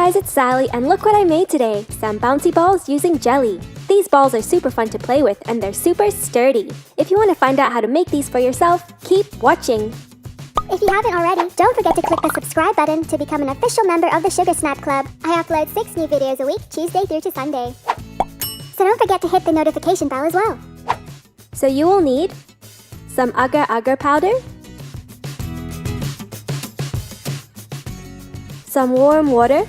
guys, it's Sally, and look what I made today! Some bouncy balls using jelly. These balls are super fun to play with, and they're super sturdy. If you want to find out how to make these for yourself, keep watching! If you haven't already, don't forget to click the subscribe button to become an official member of the Sugar Snap Club. I upload 6 new videos a week, Tuesday through to Sunday. So don't forget to hit the notification bell as well. So you will need some agar-agar powder, some warm water,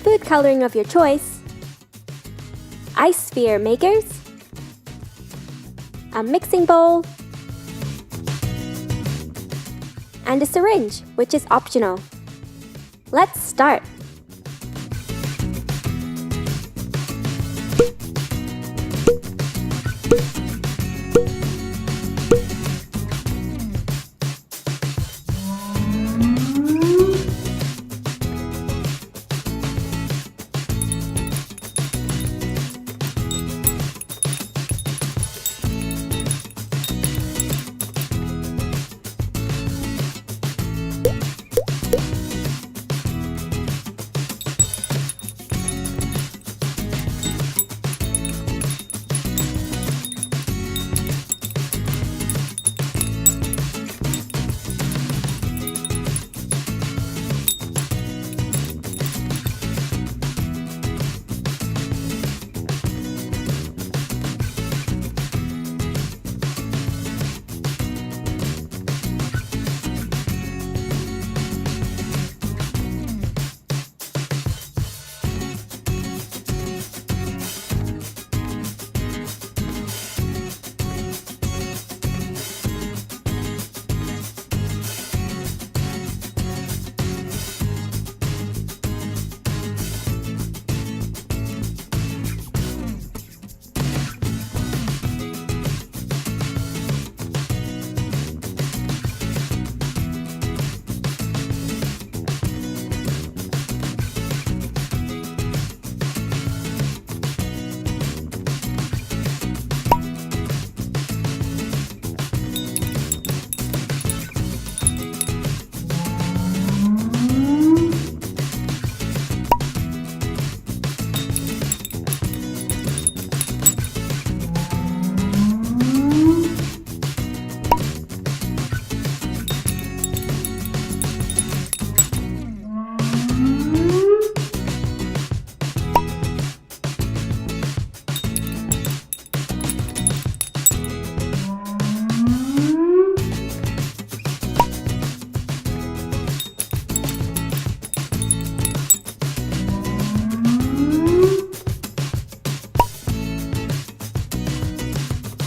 food coloring of your choice, ice sphere makers, a mixing bowl, and a syringe, which is optional. Let's start!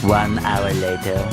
One hour later.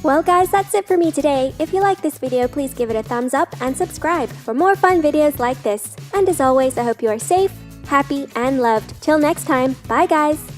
Well guys, that's it for me today. If you like this video, please give it a thumbs up and subscribe for more fun videos like this. And as always, I hope you are safe, happy, and loved. Till next time, bye guys!